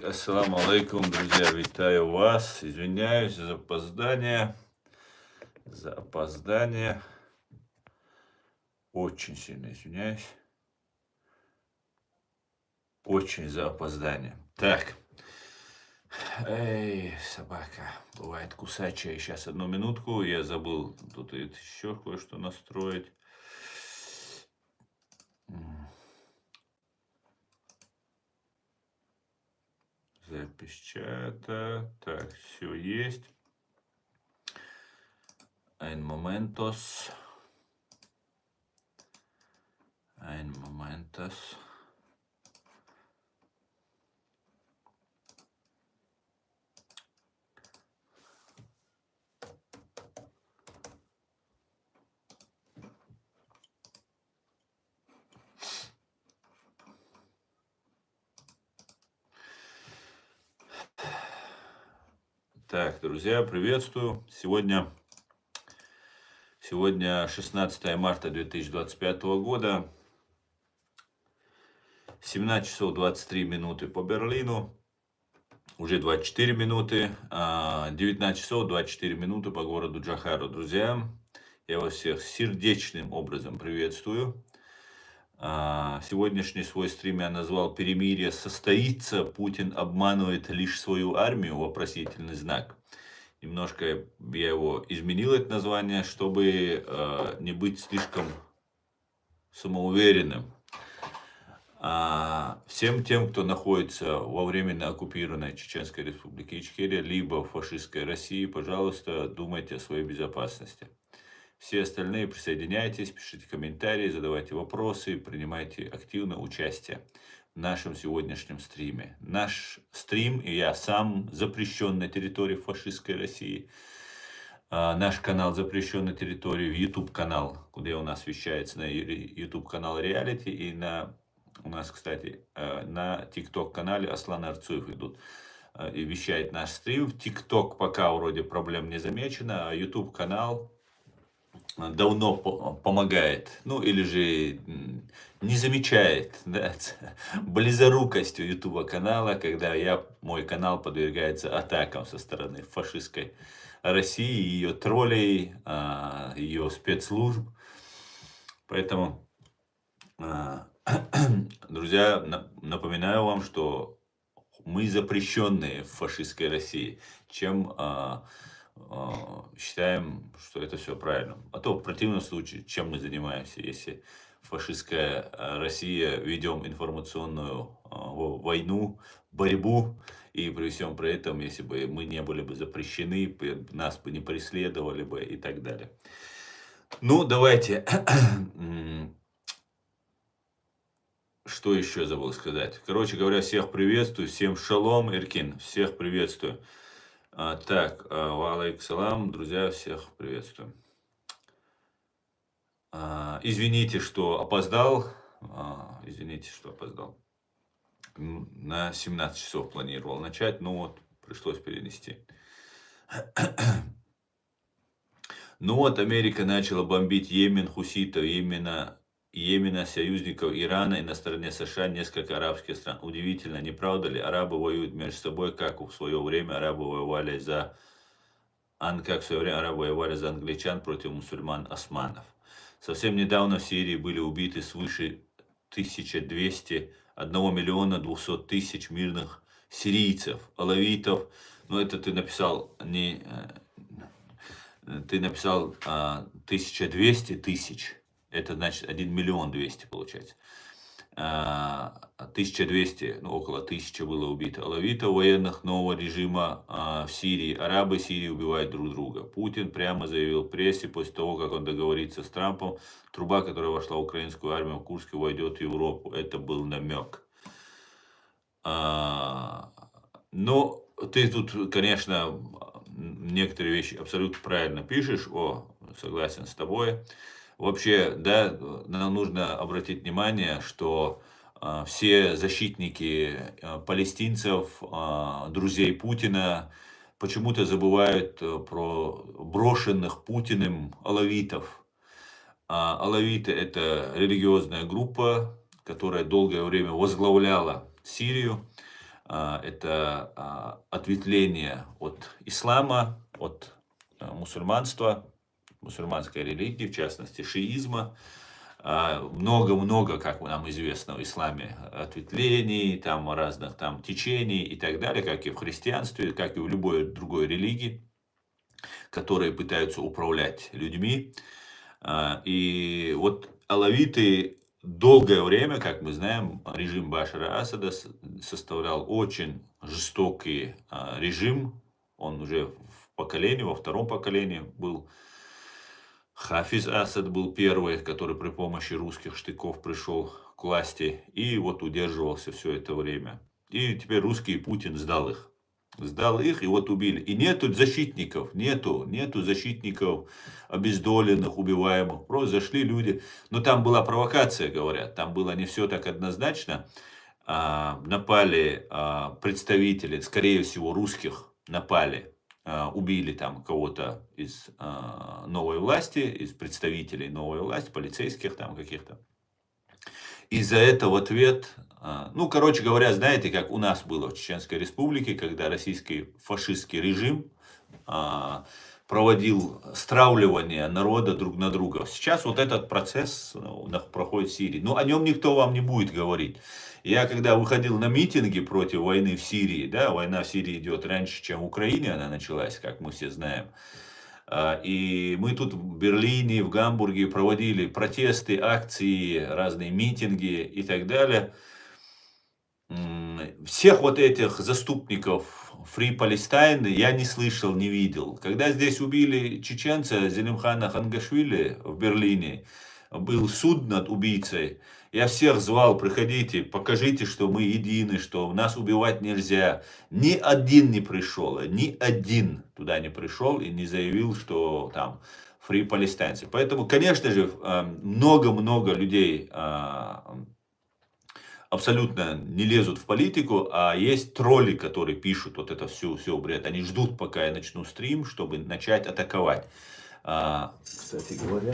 Ассаламу алейкум, друзья, витаю вас. Извиняюсь за опоздание. Очень сильно извиняюсь. Очень за опоздание. Так. Эй, собака. Бывает кусачая. Сейчас, одну минутку. Я забыл тут еще кое-что настроить. Запись чата. Так, все есть. Ein momentos. Так, друзья, приветствую. Сегодня 16 марта 2025 года. 17 часов 23 минуты по Берлину. Уже 24 минуты. 19 часов 24 минуты по городу Джохару. Друзья, я вас всех сердечным образом приветствую. Сегодняшний свой стрим я назвал «Перемирие состоится, Путин обманывает лишь свою армию?» Вопросительный знак. Немножко я его изменил, это название, чтобы не быть слишком самоуверенным. Всем тем, кто находится во временно оккупированной Чеченской Республике Ичкерия, либо в фашистской России, пожалуйста, думайте о своей безопасности. Все остальные присоединяйтесь, пишите комментарии, задавайте вопросы, принимайте активное участие в нашем сегодняшнем стриме. Наш стрим и я сам запрещен на территории фашистской России. Наш канал запрещен на территории, YouTube канал, где у нас вещается на YouTube канал Reality, и у нас, кстати, на TikTok канале Аслан Арцуев идут и вещает наш стрим. В TikTok пока вроде проблем не замечено, а YouTube канал давно помогает, ну или же не замечает, да, близорукостью YouTube канала, когда мой канал подвергается атакам со стороны фашистской России, ее троллей, ее спецслужб. Поэтому, друзья, напоминаю вам, что мы запрещенные в фашистской России, чем считаем, что это все правильно. А то в противном случае, чем мы занимаемся, если фашистская Россия ведем информационную войну, борьбу, и при всем при этом, если бы мы не были бы запрещены, нас бы не преследовали бы и так далее. Ну, давайте. Что еще забыл сказать? Короче говоря, всех приветствую, всем шалом, Иркин, всех приветствую. Так, валейкум салам, друзья, всех приветствую. Извините, что опоздал. На 17 часов планировал начать, но вот пришлось перенести. Ну вот, Америка начала бомбить Йемен, хуситов, Йемена, союзников Ирана, и на стороне США несколько арабских стран. Удивительно, не правда ли? Арабы воюют между собой, как в свое время арабы воевали за англичан против мусульман-османов. Совсем недавно в Сирии были убиты свыше 1200, 1 миллиона 200 тысяч мирных сирийцев, алавитов. Ну, это ты написал 1200 тысяч. Это значит 1 миллион 200 получается. 1200, около 1000 было убито алавитов, военных нового режима в Сирии. Арабы Сирии убивают друг друга. Путин прямо заявил прессе после того, как он договорится с Трампом, труба, которая вошла в украинскую армию в Курске, войдет в Европу. Это был намек. Но ты тут, конечно, некоторые вещи абсолютно правильно пишешь. Согласен с тобой. Вообще, да, нам нужно обратить внимание, что все защитники палестинцев, друзей Путина, почему-то забывают про брошенных Путиным алавитов. Алавиты — это религиозная группа, которая долгое время возглавляла Сирию. Это ответвление от ислама, от мусульманства, мусульманской религии, в частности шиизма. Много-много, как нам известно, в исламе ответвлений, там разных там течений и так далее, как и в христианстве, как и в любой другой религии, которые пытаются управлять людьми. И вот алавиты долгое время, как мы знаем, режим Башара Асада составлял очень жестокий режим. Он уже в поколении, во втором поколении был. Хафиз Асад был первый, который при помощи русских штыков пришел к власти и вот удерживался все это время. И теперь русский Путин сдал их. Сдал их и вот убили. И нету защитников, нету защитников обездоленных, убиваемых. Просто зашли люди. Но там была провокация, говорят. Там было не все так однозначно. Напали представители, скорее всего, русских напали. Убили там кого-то из новой власти, из представителей новой власти, полицейских там каких-то. И за это в ответ, ну, короче говоря, знаете, как у нас было в Чеченской Республике, когда российский фашистский режим проводил стравливание народа друг на друга. Сейчас вот этот процесс проходит в Сирии. Но о нем никто вам не будет говорить. Я когда выходил на митинги против войны в Сирии, да, война в Сирии идет раньше, чем в Украине она началась, как мы все знаем. И мы тут в Берлине, в Гамбурге проводили протесты, акции, разные митинги и так далее. Всех вот этих заступников Free Palestine я не слышал, не видел. Когда здесь убили чеченца Зелимхана Хангашвили в Берлине, был суд над убийцей, я всех звал: приходите, покажите, что мы едины, что нас убивать нельзя. Ни один не пришел, ни один туда не пришел и не заявил, что там Free Palestine. Поэтому, конечно же, много-много людей абсолютно не лезут в политику, а есть тролли, которые пишут вот это все бред. Они ждут, пока я начну стрим, чтобы начать атаковать. Кстати говоря,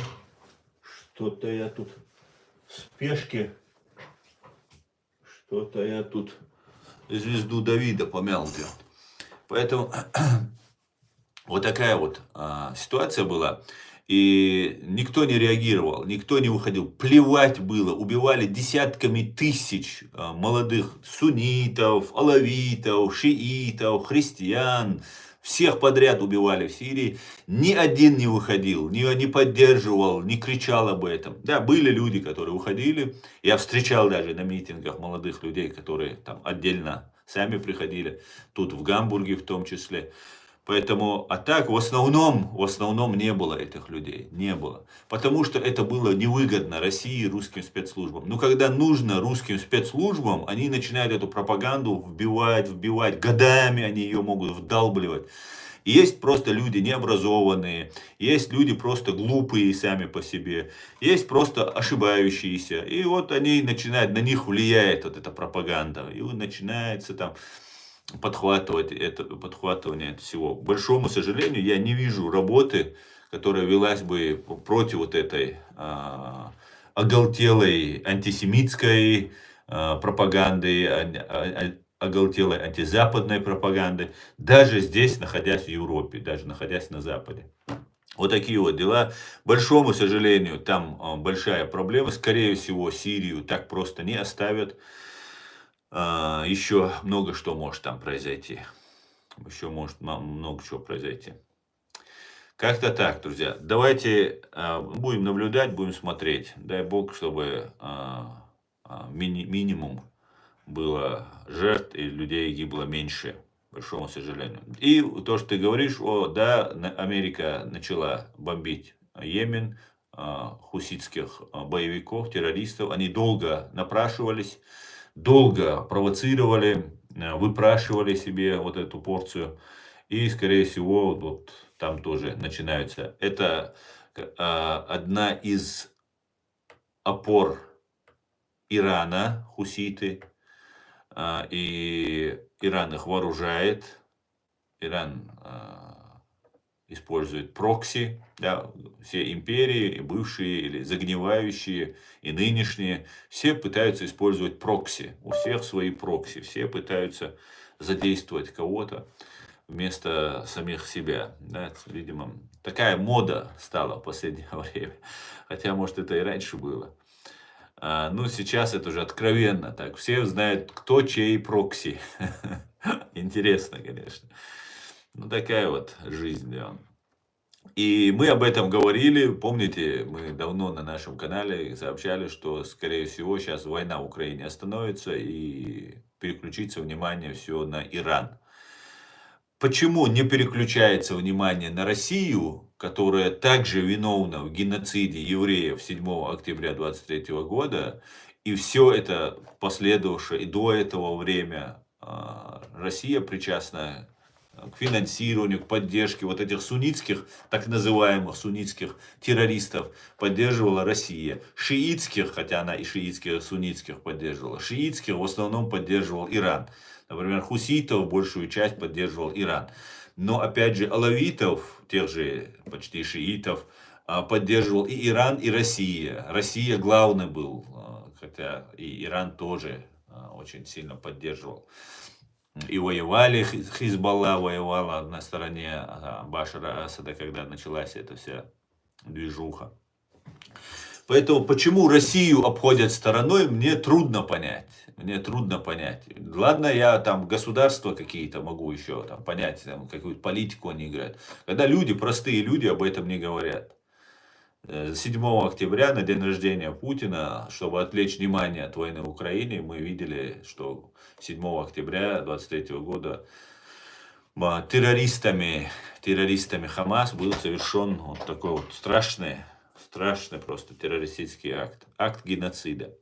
что-то я тут в спешке, что-то я тут звезду Давида помял. Поэтому вот такая вот ситуация была. И никто не реагировал, никто не выходил. Плевать было. Убивали десятками тысяч молодых суннитов, алавитов, шиитов, христиан. Всех подряд убивали в Сирии. Ни один не выходил, не поддерживал, не кричал об этом. Да, были люди, которые уходили. Я встречал даже на митингах молодых людей, которые там отдельно сами приходили. Тут в Гамбурге в том числе. Поэтому, а так в основном не было этих людей, не было. Потому что это было невыгодно России и русским спецслужбам. Но когда нужно русским спецслужбам, они начинают эту пропаганду вбивать, годами они ее могут вдалбливать. Есть просто люди необразованные, есть люди просто глупые сами по себе, есть просто ошибающиеся. И вот они начинают, на них влияет вот эта пропаганда. И начинается там подхватывание всего. К большому сожалению, я не вижу работы, которая велась бы против вот этой оголтелой антисемитской пропаганды, оголтелой антизападной пропаганды, даже здесь, находясь в Европе, даже находясь на Западе. Вот такие вот дела. К большому сожалению, там большая проблема. Скорее всего, Сирию так просто не оставят. Еще много что может там произойти. Еще может много чего произойти. Как-то так, друзья. Давайте будем наблюдать, будем смотреть. Дай Бог, чтобы минимум было жертв и людей гибло меньше, к большому сожалению. И то, что ты говоришь, да, Америка начала бомбить Йемен, хуситских боевиков, террористов. Они долго напрашивались, долго провоцировали, выпрашивали себе вот эту порцию. И, скорее всего, вот там тоже начинаются. Это одна из опор Ирана, хуситы. И Иран их вооружает. Иран использует прокси, да, все империи, бывшие или загнивающие, и нынешние, все пытаются использовать прокси, у всех свои прокси, все пытаются задействовать кого-то вместо самих себя. Да, видимо, такая мода стала в последнее время, хотя, может, это и раньше было. Ну, сейчас это уже откровенно так, все знают, кто чей прокси. Интересно, конечно. Ну, такая вот жизнь, да. И мы об этом говорили, помните, мы давно на нашем канале сообщали, что, скорее всего, сейчас война в Украине остановится и переключится внимание все на Иран. Почему не переключается внимание на Россию, которая также виновна в геноциде евреев 7 октября 23 года, и все это последовавшее и до этого время Россия причастна к финансированию, к поддержке вот этих суннитских, так называемых суннитских террористов, поддерживала Россия. Шиитских, хотя она и шиитских, и суннитских поддерживала, шиитских в основном поддерживал Иран. Например, хуситов большую часть поддерживал Иран. Но опять же, алавитов, тех же почти шиитов, поддерживал и Иран, и Россия. Россия главный был, хотя и Иран тоже очень сильно поддерживал. И воевали, Хизбалла воевала на стороне Башара Асада, когда началась эта вся движуха. Поэтому почему Россию обходят стороной, мне трудно понять. Мне трудно понять. Ладно, я там государства какие-то могу еще там понять, там, какую-то политику они играют. Когда люди, простые люди об этом не говорят. 7 октября, на день рождения Путина, чтобы отвлечь внимание от войны в Украине, мы видели, что 7 октября 23 года террористами Хамас был совершен вот такой вот страшный просто террористический акт. Акт геноцида.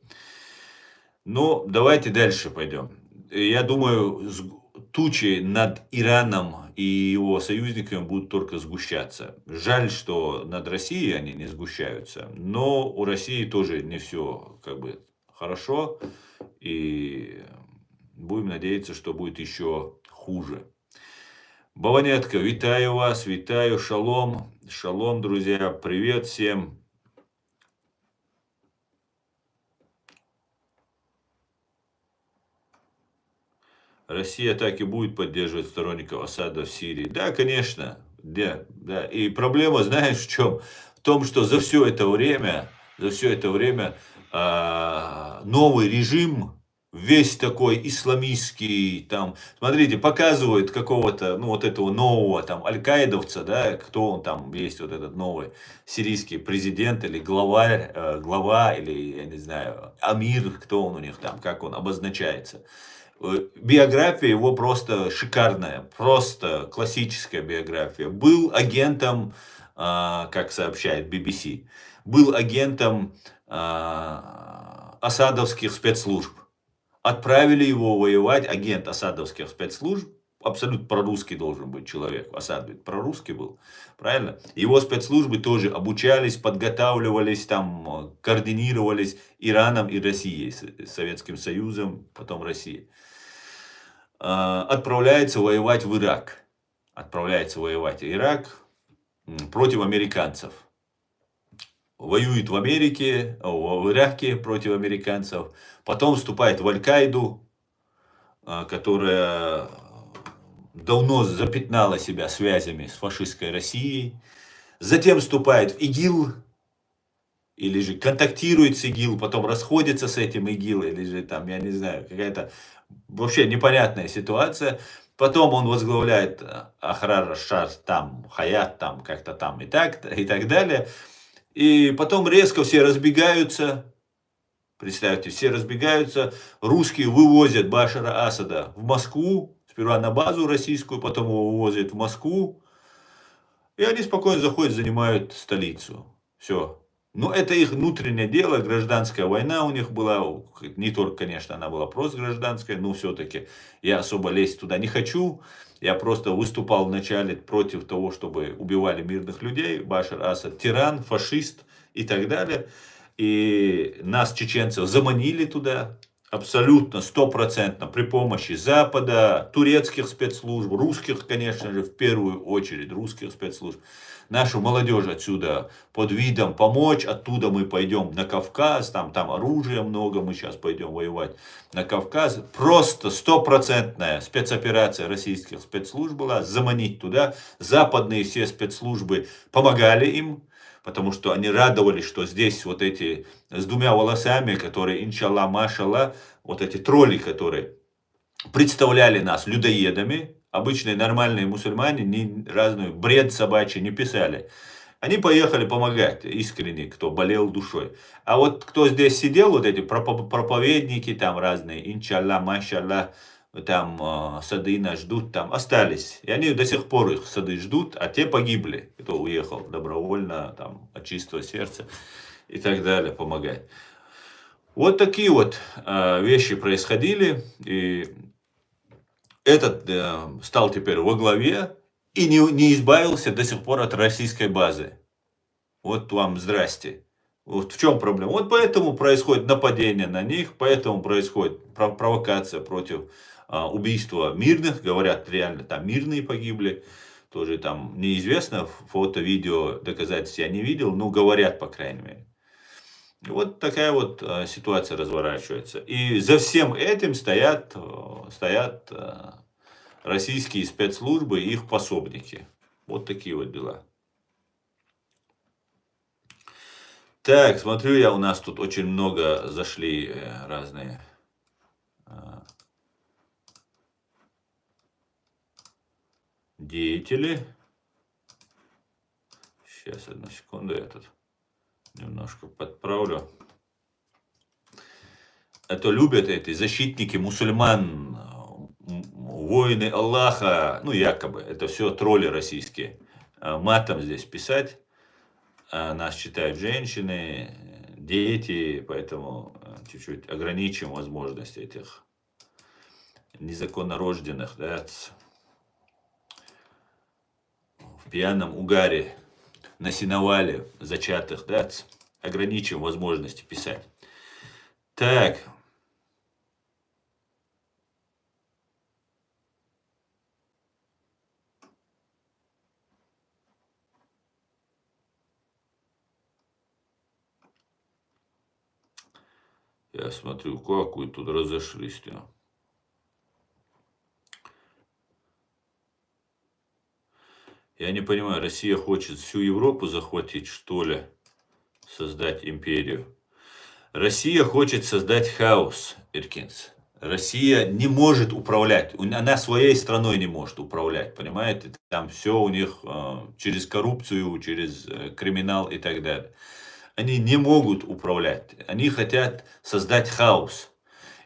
Но давайте дальше пойдем. Я думаю, тучи над Ираном и его союзниками будут только сгущаться. Жаль, что над Россией они не сгущаются, но у России тоже не все как бы хорошо, и будем надеяться, что будет еще хуже. Баванятка, витаю вас, витаю, шалом, шалом, друзья, привет всем. Россия так и будет поддерживать сторонников Асада в Сирии. Да, конечно, да. И проблема, знаешь, в чем? В том, что за все это время новый режим, весь такой исламистский, там, смотрите, показывают какого-то, ну, вот этого нового, там, аль-каидовца, да, кто он там есть, вот этот новый сирийский президент или глава, или, я не знаю, амир, кто он у них там, как он обозначается. Биография его просто шикарная, просто классическая биография. Был агентом, как сообщает BBC, был агентом асадовских спецслужб. Отправили его воевать, агент асадовских спецслужб, абсолютно прорусский должен быть человек, Асад ведь прорусский был, правильно? Его спецслужбы тоже обучались, подготавливались, там, координировались Ираном и Россией, Советским Союзом, потом Россией. Отправляется воевать в Ирак. Против американцев. Воюет в Америке, в Ираке против американцев. Потом вступает в Аль-Каиду, которая давно запятнала себя связями с фашистской Россией. Затем вступает в ИГИЛ, или же контактирует с ИГИЛ, потом расходится с этим ИГИЛ, или же там, я не знаю, какая-то вообще непонятная ситуация. Потом он возглавляет Ахрар Шар, там, Хаят, там, как-то там и так далее. И потом резко все разбегаются. Представьте, все разбегаются. Русские вывозят Башара Асада в Москву. Сперва на базу российскую, потом его вывозят в Москву. И они спокойно заходят, занимают столицу. Все. Но это их внутреннее дело, гражданская война у них была, не только, конечно, она была просто гражданская, но все-таки я особо лезть туда не хочу. Я просто выступал вначале против того, чтобы убивали мирных людей. Башар Асад тиран, фашист и так далее. И нас, чеченцев, заманили туда, абсолютно, стопроцентно при помощи Запада, турецких спецслужб, русских, конечно же, в первую очередь, русских спецслужб. Нашу молодежь отсюда под видом помочь, оттуда мы пойдем на Кавказ, там оружия много, мы сейчас пойдем воевать на Кавказ. Просто стопроцентная спецоперация российских спецслужб была, заманить туда. Западные все спецслужбы помогали им, потому что они радовались, что здесь вот эти с двумя волосами, которые, иншаллах, машаллах, вот эти тролли, которые представляли нас людоедами, обычные нормальные мусульмане, ни разную бред собачий не писали. Они поехали помогать искренне, кто болел душой. А вот кто здесь сидел, вот эти проповедники там разные, иншаллах, машаллах, там сады нас ждут, там остались. И они до сих пор их сады ждут, а те погибли, кто уехал добровольно, там, от чистого сердца и так далее, помогать. Вот такие вот вещи происходили. И этот стал теперь во главе и не избавился до сих пор от российской базы. Вот вам здрасте. Вот в чем проблема? Вот поэтому происходит нападение на них, поэтому происходит провокация против убийства мирных. Говорят, реально там мирные погибли. Тоже там неизвестно, фото, видео, доказательств я не видел, но говорят, по крайней мере. Вот такая вот ситуация разворачивается. И за всем этим стоят российские спецслужбы и их пособники. Вот такие вот дела. Так, смотрю я, у нас тут очень много зашли разные деятели. Сейчас, одну секунду, я тут немножко подправлю. Это любят эти защитники мусульман, воины Аллаха, ну якобы, это все тролли российские. Матом здесь писать. Нас читают женщины, дети, поэтому чуть-чуть ограничим возможность этих незаконно рожденных, да, в пьяном угаре, на сеновале зачатых, да, ограничим возможности писать. Так. Я смотрю, как вы тут разошлись-то. Я не понимаю, Россия хочет всю Европу захватить, что ли? Создать империю. Россия хочет создать хаос, Иркинс. Россия не может управлять. Она своей страной не может управлять, понимаете? Там все у них через коррупцию, через криминал и так далее. Они не могут управлять. Они хотят создать хаос.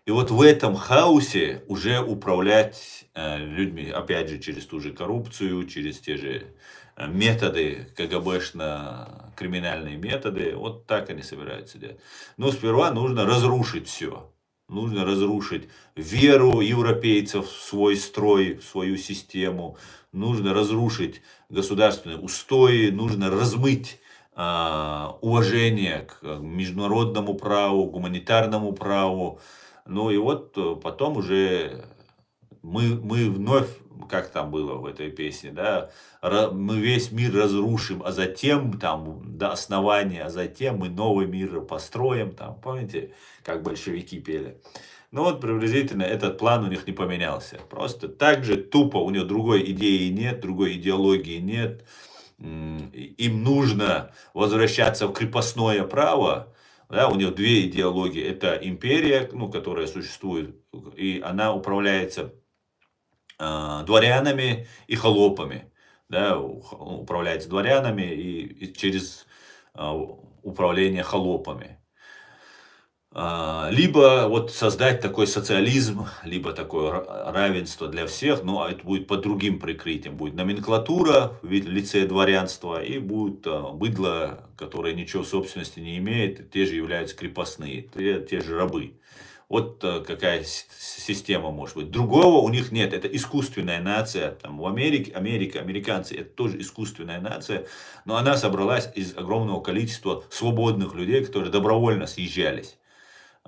И вот в этом хаосе уже управлять людьми, опять же, через ту же коррупцию, через те же методы, КГБшно-криминальные методы. Вот так они собираются делать. Но сперва нужно разрушить все. Нужно разрушить веру европейцев в свой строй, в свою систему. Нужно разрушить государственные устои. Нужно размыть уважение к международному праву, гуманитарному праву. Ну и вот потом уже мы вновь, как там было в этой песне, да, мы весь мир разрушим, а затем там до основания, а затем мы новый мир построим, там, помните, как большевики пели. Ну вот приблизительно этот план у них не поменялся. Просто так же тупо, у них другой идеи нет, другой идеологии нет. Им нужно возвращаться в крепостное право. Да, у них две идеологии. Это империя, ну, которая существует, и она управляется дворянами и холопами. Да, управляется дворянами и через управление холопами. Либо вот создать такой социализм, либо такое равенство для всех, но это будет под другим прикрытием. Будет номенклатура в лице дворянства и будет быдло, которое ничего собственности не имеет, те же являются крепостные, те же рабы. Вот какая система может быть. Другого у них нет, это искусственная нация. Там в Америке, американцы, это тоже искусственная нация, но она собралась из огромного количества свободных людей, которые добровольно съезжались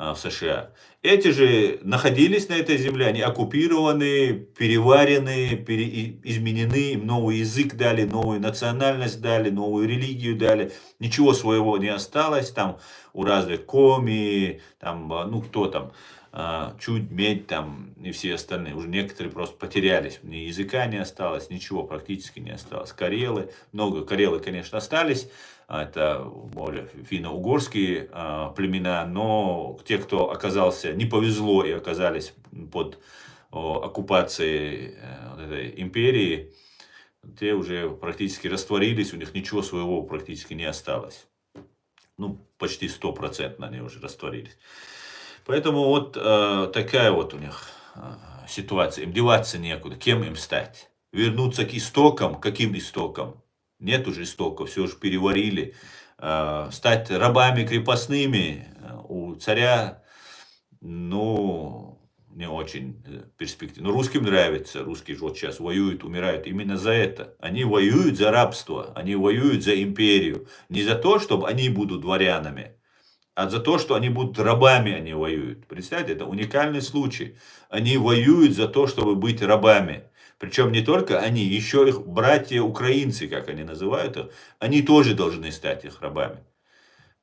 в США. Эти же находились на этой земле, они оккупированы, переварены, изменены, им новый язык дали, новую национальность дали, новую религию дали. Ничего своего не осталось там у разных коми, там, ну кто там, чуть медь там и все остальные. Уже некоторые просто потерялись, ни языка не осталось, ничего практически не осталось. Карелы, много карелы, конечно, остались. Это более финно-угорские племена, но те, кто оказался, не повезло и оказались под оккупацией вот этой империи, те уже практически растворились, у них ничего своего практически не осталось. Ну, почти 100% они уже растворились. Поэтому вот такая вот у них ситуация. Им деваться некуда, кем им стать? Вернуться к истокам, каким истокам? Нет уже истоков, все уже переварили. Стать рабами крепостными у царя, ну, не очень перспективно. Но русским нравится, русские же вот сейчас воюют, умирают именно за это. Они воюют за рабство, они воюют за империю. Не за то, чтобы они будут дворянами, а за то, что они будут рабами, они воюют. Представьте, это уникальный случай. Они воюют за то, чтобы быть рабами. Причем не только они, еще их братья-украинцы, как они называют их, они тоже должны стать их рабами.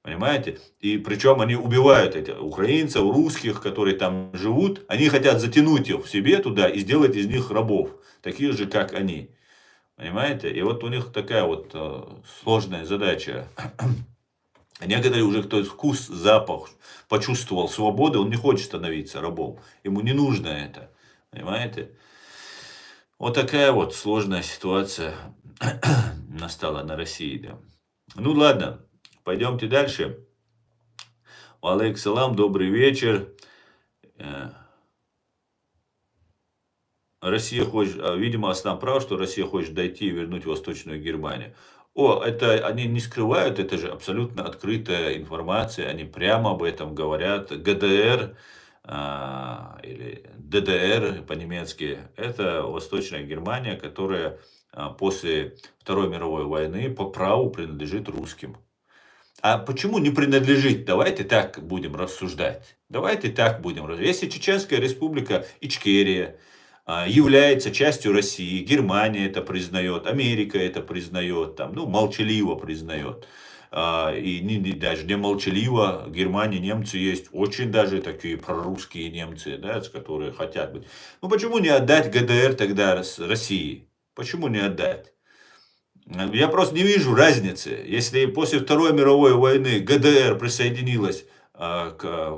Понимаете? И причем они убивают этих украинцев, русских, которые там живут. Они хотят затянуть их в себе туда и сделать из них рабов. Таких же, как они. Понимаете? И вот у них такая вот сложная задача. Некоторые уже, кто вкус, запах почувствовал свободы, он не хочет становиться рабом. Ему не нужно это. Понимаете? Вот такая вот сложная ситуация настала на России. Да. Ну ладно, пойдемте дальше. Алейк салам, добрый вечер. Россия хочет, видимо, Аслан прав, что Россия хочет дойти и вернуть Восточную Германию. Это они не скрывают, это же абсолютно открытая информация, они прямо об этом говорят. ГДР или ДДР по-немецки, это Восточная Германия, которая после Второй мировой войны по праву принадлежит русским. А почему не принадлежит? Давайте так будем рассуждать. Давайте так будем рассуждать. Если Чеченская республика Ичкерия является частью России, Германия это признает, Америка это признает, там, ну, молчаливо признает. И даже не молчаливо, в Германии немцы есть, очень даже такие прорусские немцы, да, которые хотят быть. Ну почему не отдать ГДР тогда России? Почему не отдать? Я просто не вижу разницы. Если после Второй мировой войны ГДР присоединилась к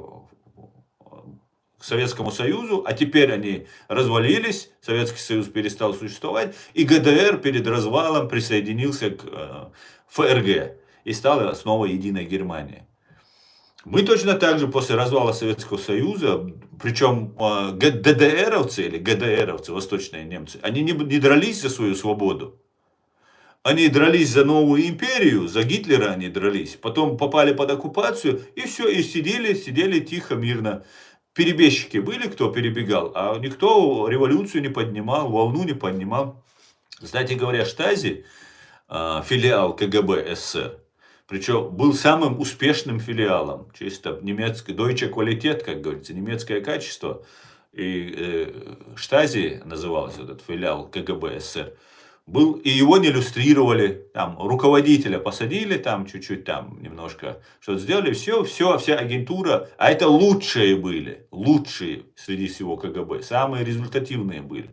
Советскому Союзу, а теперь они развалились, Советский Союз перестал существовать, и ГДР перед развалом присоединился к ФРГ и стала снова единой Германией. Мы точно так же после развала Советского Союза, причем ДДРовцы или ГДРовцы, восточные немцы, они не дрались за свою свободу. Они дрались за новую империю, за Гитлера они дрались, потом попали под оккупацию и все, и сидели тихо, мирно. Перебежчики были, кто перебегал, а никто революцию не поднимал, волну не поднимал. Кстати говоря, Штази, филиал КГБ СССР, причем был самым успешным филиалом, чисто немецкий, Deutsche Qualität, как говорится, немецкое качество. И Штази назывался этот филиал КГБ СССР. Был, и его не иллюстрировали, там, руководителя посадили, там, чуть-чуть, там, немножко что-то сделали, вся агентура, а это лучшие были, лучшие среди всего КГБ, самые результативные были,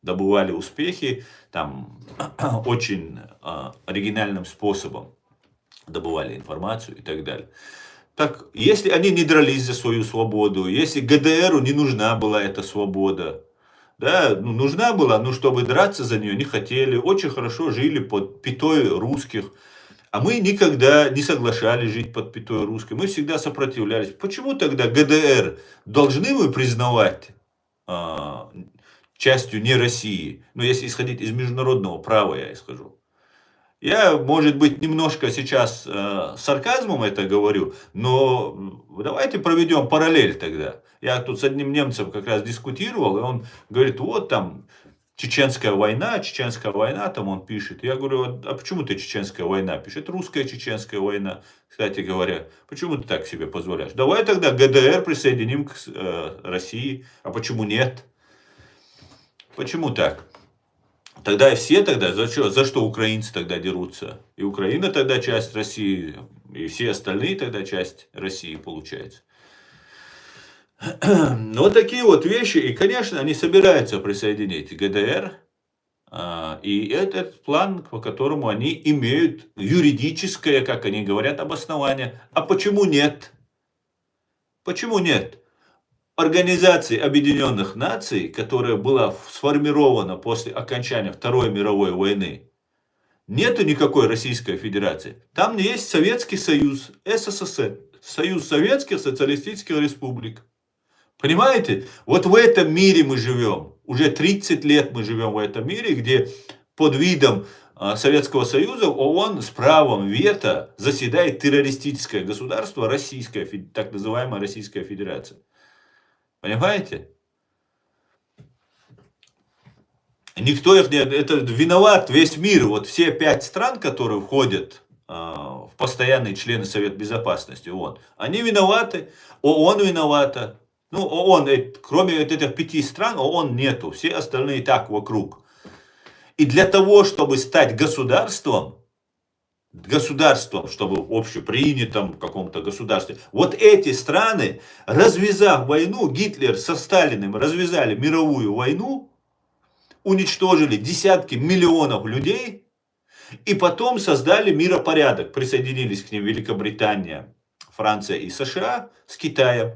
добывали успехи, там, очень оригинальным способом добывали информацию и так далее. Так, если они не дрались за свою свободу, если ГДРу не нужна была эта свобода, да, ну, нужна была, но чтобы драться за нее не хотели, очень хорошо жили под пятой русских. А мы никогда не соглашались жить под пятой русской, мы всегда сопротивлялись. Почему тогда ГДР должны мы признавать частью не России? Ну, если исходить из международного права, я исхожу. Я, может быть, немножко сейчас с сарказмом это говорю, но давайте проведем параллель тогда. Я тут с одним немцем как раз дискутировал, и он говорит, вот там Чеченская война, там он пишет. Я говорю, а почему ты чеченская война пишет? Русская чеченская война, кстати говоря. Почему ты так себе позволяешь? Давай тогда ГДР присоединим к России. А почему нет? Почему так? Тогда и все тогда, за что украинцы тогда дерутся? И Украина тогда часть России, и все остальные тогда часть России получается. Вот такие вот вещи. И, конечно, они собираются присоединить ГДР. И этот план, по которому они имеют юридическое, как они говорят, обоснование. А почему нет? Почему нет? Организации Объединенных Наций, которая была сформирована после окончания Второй мировой войны, нету никакой Российской Федерации. Там есть Советский Союз, СССР, Союз Советских Социалистических Республик. Понимаете? Вот в этом мире мы живем. Уже 30 лет мы живем в этом мире, где под видом Советского Союза ООН с правом вето заседает террористическое государство, Российская, так называемая Российская Федерация. Понимаете? Никто их не... Это виноват весь мир. Вот все 5 стран, которые входят в постоянные члены Совета Безопасности ООН, они виноваты, ООН виновата. Ну, ООН, кроме этих 5 стран, ООН нету. Все остальные так вокруг. И для того, чтобы стать государством, чтобы в общепринятом каком-то государстве, вот эти страны, развязав войну, Гитлер со Сталиным развязали мировую войну, уничтожили десятки миллионов людей, и потом создали миропорядок. Присоединились к ним Великобритания, Франция и США с Китаем.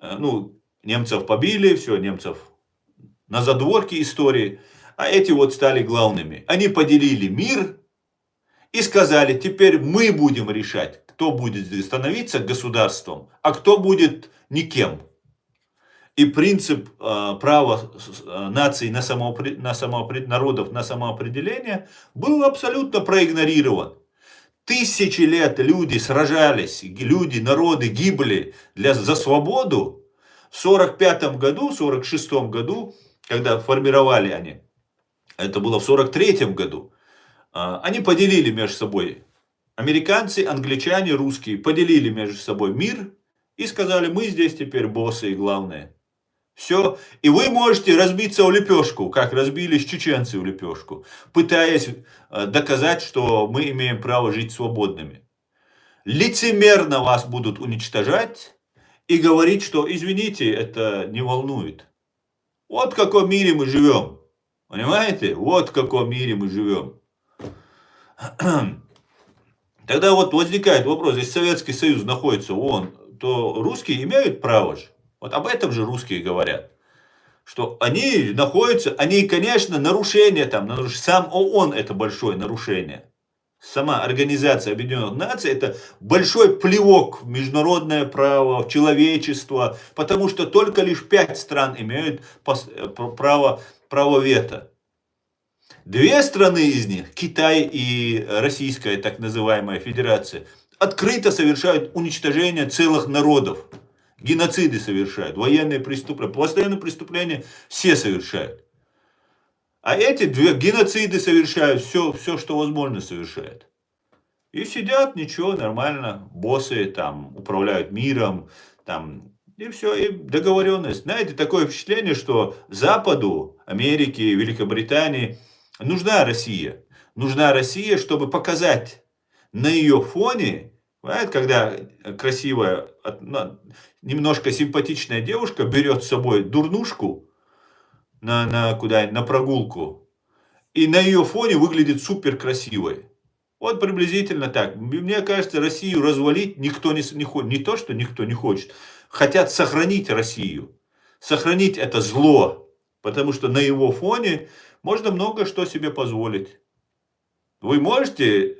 Ну, немцев побили, все, немцев на задворке истории, а эти вот стали главными. Они поделили мир и сказали, теперь мы будем решать, кто будет становиться государством, а кто будет никем. И принцип права наций народов на самоопределение был абсолютно проигнорирован. Тысячи лет люди сражались, народы гибли за свободу. В 1945 году, в 1946 году, когда формировали они, это было в 1943 году, они поделили между собой, американцы, англичане, русские, поделили между собой мир и сказали, мы здесь теперь боссы и главные. Все. И вы можете разбиться в лепешку, как разбились чеченцы в лепешку, пытаясь доказать, что мы имеем право жить свободными. Лицемерно вас будут уничтожать и говорить, что, извините, это не волнует. Вот в каком мире мы живем. Понимаете? Вот в каком мире мы живем. Тогда вот возникает вопрос, если Советский Союз находится в ООН, то русские имеют право же. Вот об этом же русские говорят. Что они находятся, они, конечно, нарушение там, сам ООН это большое нарушение. Сама Организация Объединенных Наций это большой плевок в международное право, в человечество, потому что только лишь 5 стран имеют право вето. 2 страны из них, Китай и Российская так называемая Федерация, открыто совершают уничтожение целых народов. Геноциды совершают, военные преступления, постоянные преступления все совершают. А эти 2 геноциды совершают, все, что возможно совершают. И сидят, ничего, нормально, боссы там управляют миром, там, и все, и договоренность. Знаете, такое впечатление, что Западу, Америке, Великобритании нужна Россия. Нужна Россия, чтобы показать на ее фоне, понимаете, когда красивая, немножко симпатичная девушка берет с собой дурнушку на прогулку, и на ее фоне выглядит супер красивой. Вот приблизительно так. Мне кажется, Россию развалить никто не хочет. Не то, что никто не хочет. Хотят сохранить Россию. Сохранить это зло. Потому что на его фоне можно много что себе позволить. Вы можете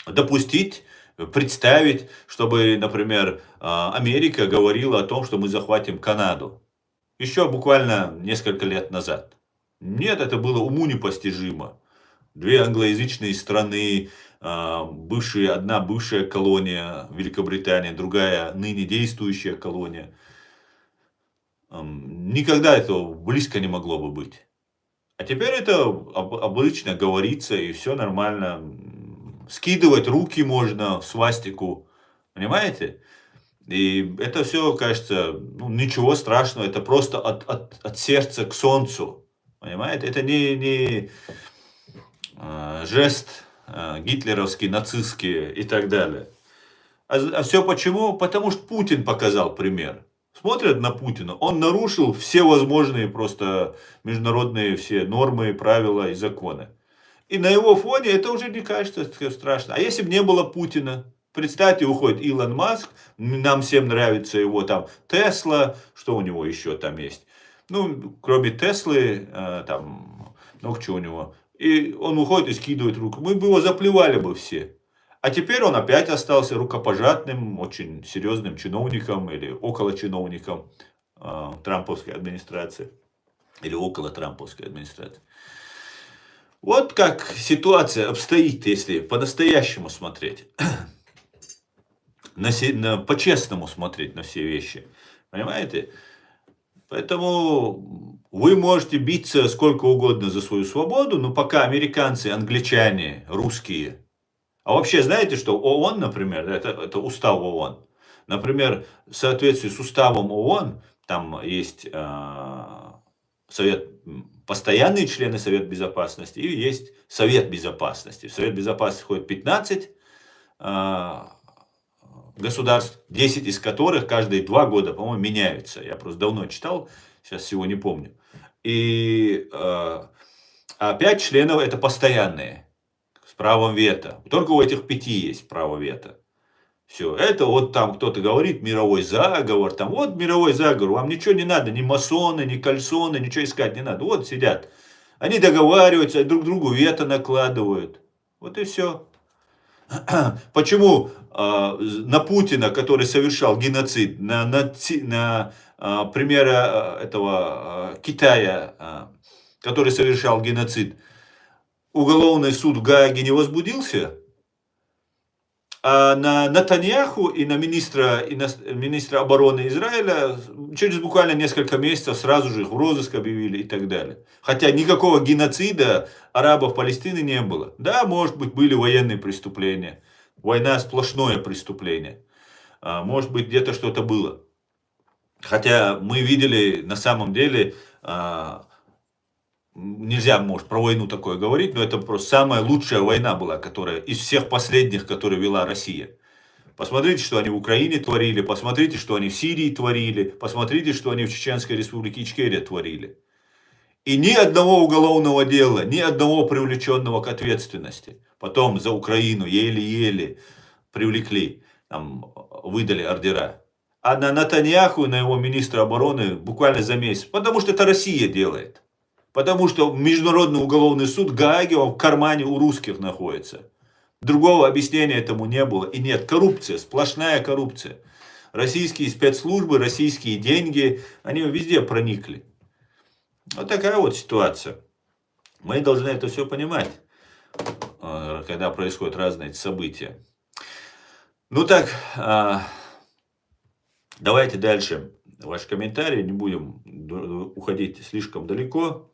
допустить, представить, чтобы, например, Америка говорила о том, что мы захватим Канаду. Еще буквально несколько лет назад. Нет, это было уму непостижимо. 2 англоязычные страны, одна бывшая колония Великобритании, другая ныне действующая колония. Никогда этого близко не могло бы быть. А теперь это обычно говорится, и все нормально. Скидывать руки можно в свастику, понимаете? И это все кажется, ну, ничего страшного, это просто от сердца к солнцу, понимаете? Это не жест гитлеровский, нацистский и так далее. А все почему? Потому что Путин показал пример. Смотрят на Путина, он нарушил все возможные просто международные все нормы, правила и законы. И на его фоне это уже не кажется страшно. А если бы не было Путина? Представьте, уходит Илон Маск, нам всем нравится его там Тесла, что у него еще там есть? Ну, кроме Теслы, там, много чего у него. И он уходит и скидывает руку. Мы бы его заплевали бы все. А теперь он опять остался рукопожатным, очень серьезным чиновником или около чиновником трамповской администрации. Или около трамповской администрации. Вот как ситуация обстоит, если по-настоящему смотреть. По-честному смотреть на все вещи. Понимаете? Поэтому вы можете биться сколько угодно за свою свободу, но пока американцы, англичане, русские. А вообще, знаете, что ООН, например, это устав ООН. Например, в соответствии с уставом ООН, там есть постоянные члены Совета Безопасности и есть Совет Безопасности. В Совет Безопасности входит 15 государств, 10 из которых каждые 2 года, по-моему, меняются. Я просто давно читал, сейчас всего не помню. А 5 членов это постоянные, с правом вето. Только у этих 5 есть право вето. Все, это вот там кто-то говорит, мировой заговор, там вот мировой заговор, вам ничего не надо, ни масоны, ни кальсоны, ничего искать не надо. Вот сидят, они договариваются, друг другу вето накладывают. Вот и все. Почему на Путина, который совершал геноцид, на примера этого Китая, который совершал геноцид, уголовный суд в Гааге не возбудился? А на Нетаньяху и на министра обороны Израиля через буквально несколько месяцев сразу же их в розыск объявили и так далее. Хотя никакого геноцида арабов Палестины не было. Да, может быть, были военные преступления. Война сплошное преступление. Может быть, где-то что-то было. Хотя мы видели на самом деле, нельзя, может, про войну такое говорить, но это просто самая лучшая война была, которая из всех последних, которые вела Россия. Посмотрите, что они в Украине творили, посмотрите, что они в Сирии творили, посмотрите, что они в Чеченской Республике Ичкерия творили. И ни одного уголовного дела, ни одного привлеченного к ответственности. Потом за Украину еле-еле привлекли, там, выдали ордера. А на Нетаньяху и на его министра обороны буквально за месяц. Потому что это Россия делает. Потому что Международный уголовный суд Гааги в кармане у русских находится. Другого объяснения этому не было. И нет, коррупция, сплошная коррупция. Российские спецслужбы, российские деньги, они везде проникли. Вот такая вот ситуация. Мы должны это все понимать, когда происходят разные события. Ну так, давайте дальше ваши комментарии, не будем уходить слишком далеко.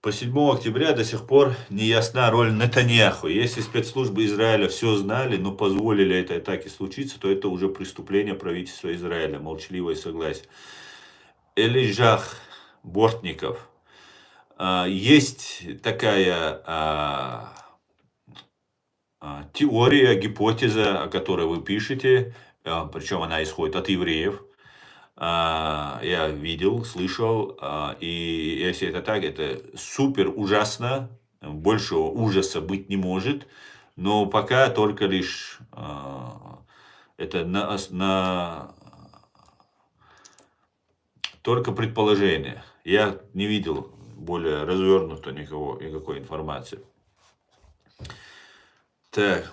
По 7 октября до сих пор не ясна роль Нетаньяху. Если спецслужбы Израиля все знали, но позволили этой атаке случиться, то это уже преступление правительства Израиля, молчаливое согласие. Элижах Бортников. Есть такая теория, гипотеза, о которой вы пишете, причем она исходит от евреев. Я видел, слышал, и если это так, это супер ужасно, большего ужаса быть не может, но пока только лишь это только предположение. Я не видел более развернуто никакой информации. Так.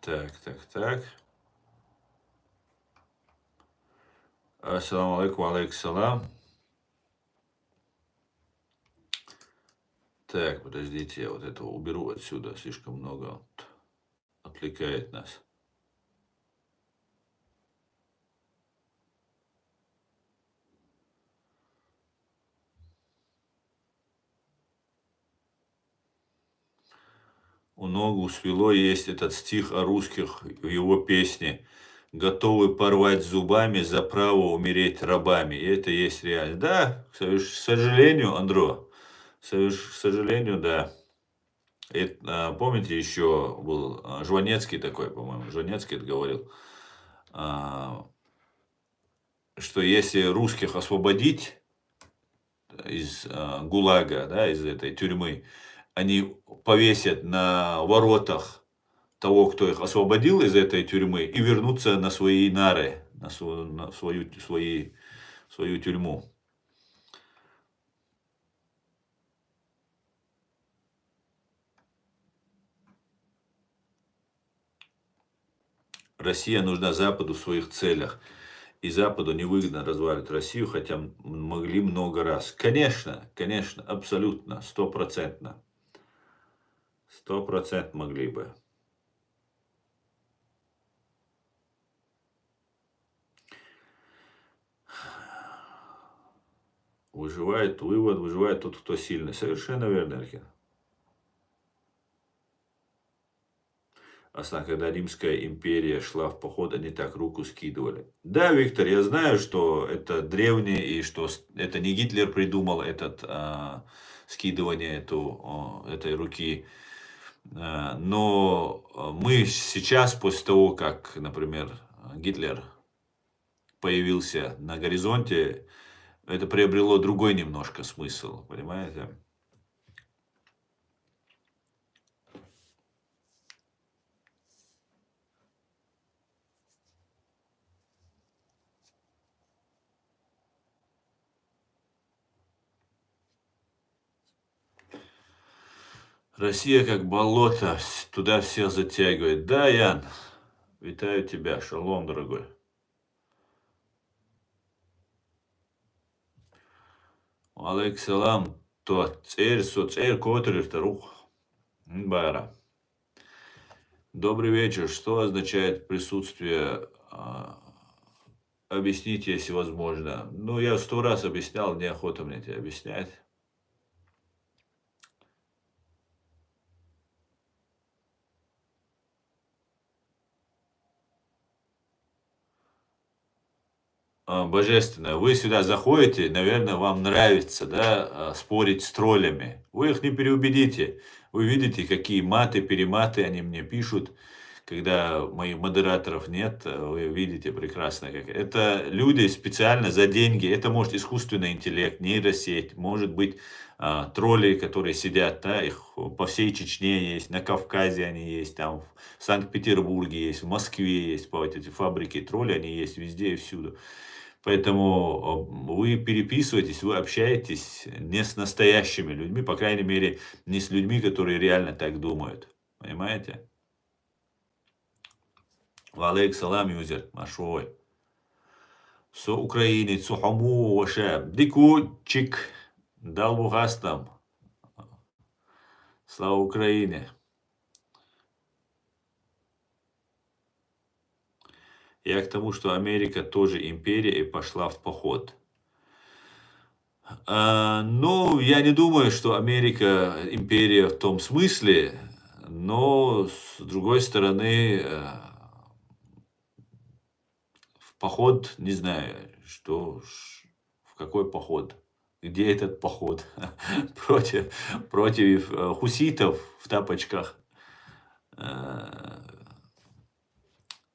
Так. Ассаламу алейкум, алейкум салам. Так, подождите, я вот это уберу отсюда, слишком много отвлекает нас. У ногу свело есть этот стих о русских в его песне. Готовы порвать зубами за право умереть рабами. И это есть реально. Да, к сожалению, Андро, к сожалению, да. Помните, еще был Жванецкий такой, по-моему, Жванецкий это говорил, что если русских освободить из ГУЛАГа, да, из этой тюрьмы, они повесят на воротах того, кто их освободил из этой тюрьмы, и вернутся на свои нары, на свою тюрьму. Россия нужна Западу в своих целях. И Западу невыгодно разваливать Россию, хотя могли много раз. Конечно, абсолютно, 100%. 100% могли бы. Выживает тот, кто сильный. Совершенно верно, Архин. Когда Римская империя шла в поход, они так руку скидывали. Да, Виктор, я знаю, что это древнее, и что это не Гитлер придумал скидывание этой руки. Но мы сейчас, после того, как, например, Гитлер появился на горизонте, это приобрело другой немножко смысл, понимаете? Россия как болото, туда всех затягивает. Да, Ян, витаю тебя, шалом, дорогой. Алейк салам, Бара. Добрый вечер. Что означает присутствие? Объясните, если возможно. Ну, я 100 раз объяснял, неохота мне тебе объяснять. Божественно. Вы сюда заходите, наверное, вам нравится, да, спорить с троллями. Вы их не переубедите. Вы видите, какие маты, перематы они мне пишут, когда моих модераторов нет. Вы видите прекрасно, как это люди специально за деньги. Это может искусственный интеллект, нейросеть, может быть тролли, которые сидят, да, их по всей Чечне есть, на Кавказе они есть, там в Санкт-Петербурге есть, в Москве есть, эти фабрики тролли, они есть везде и всюду. Поэтому вы переписываетесь, вы общаетесь не с настоящими людьми, по крайней мере, не с людьми, которые реально так думают. Понимаете? Валейк салам, юзер, машой. Со украинец, со хаму, ваше, дикучик, далбугастам. Слава Украине. Я к тому, что Америка тоже империя и пошла в поход. Ну, я не думаю, что Америка империя в том смысле, но с другой стороны, в поход, не знаю, в какой поход, где этот поход против хуситов в тапочках.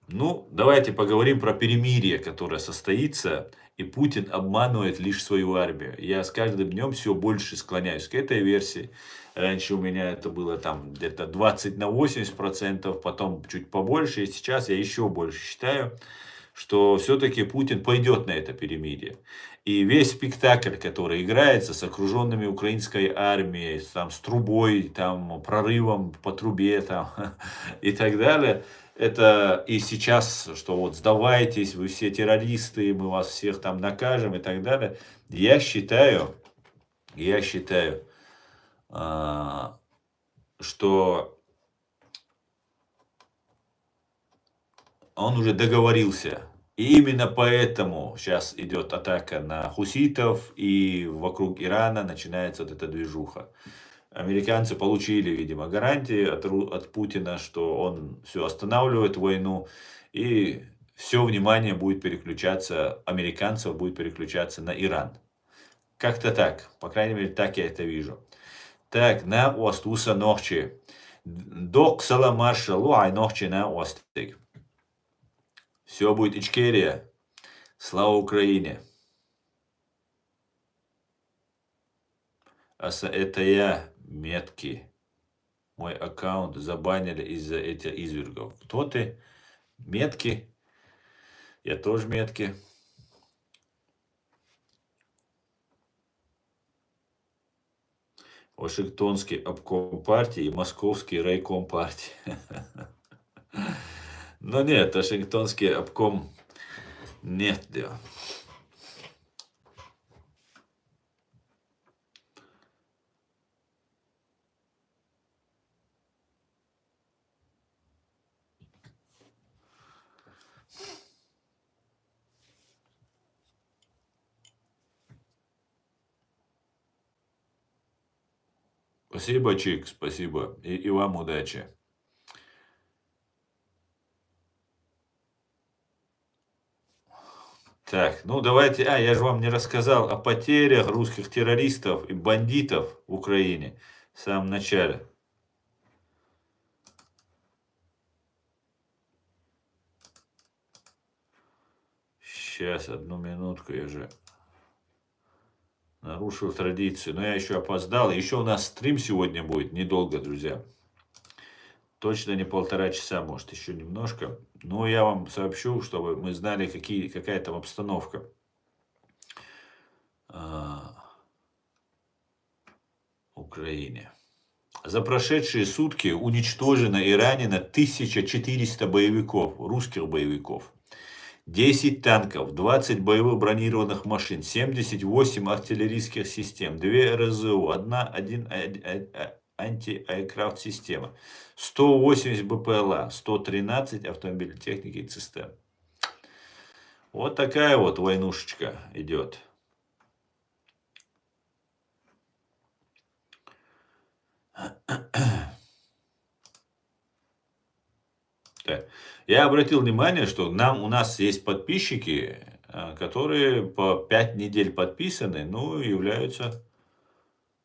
Ну, давайте поговорим про перемирие, которое состоится, и Путин обманывает лишь свою армию. Я с каждым днем все больше склоняюсь к этой версии. Раньше у меня это было там где-то 20 на 80%, потом чуть побольше, и сейчас я еще больше считаю, что все-таки Путин пойдет на это перемирие. И весь спектакль, который играется с окруженными украинской армией, там, с трубой, там, прорывом по трубе там, и так далее, это и сейчас, что вот сдавайтесь, вы все террористы, мы вас всех там накажем и так далее. Я считаю, а, что он уже договорился. И именно поэтому сейчас идет атака на хуситов, и вокруг Ирана начинается вот эта движуха. Американцы получили, видимо, гарантии от Путина, что он все останавливает войну, и все внимание будет переключаться, американцев будет переключаться на Иран. Как-то так, по крайней мере, так я это вижу. Так, на Остуса ночи. Доксала маршалу, ай ночи на Остик. Все будет Ичкерия. Слава Украине. Это я, меткий. Мой аккаунт забанили из-за этих извергов. Кто ты? Метки. Я тоже метки. Вашингтонский обком партии и московский райком партии. Но нет, Вашингтонский обком нет, да. Спасибо, Чик, спасибо. И вам удачи. Так, ну давайте, я же вам не рассказал о потерях русских террористов и бандитов в Украине в самом начале. Сейчас, одну минутку, я же нарушил традицию, но я еще опоздал. Еще у нас стрим сегодня будет, недолго, друзья. Точно не 1,5 часа, может, еще немножко. Но я вам сообщу, чтобы мы знали, какая там обстановка. Украине. За прошедшие сутки уничтожено и ранено 1400 боевиков, русских боевиков. 10 танков, 20 боевых бронированных машин, 78 артиллерийских систем, 2 РСЗУ, 1 анти-айкрафт система, 180 БПЛА, 113 автомобилей техники и цистерн. Вот такая вот войнушечка идет. Так. Я обратил внимание, что у нас есть подписчики, которые по 5 недель подписаны, ну, являются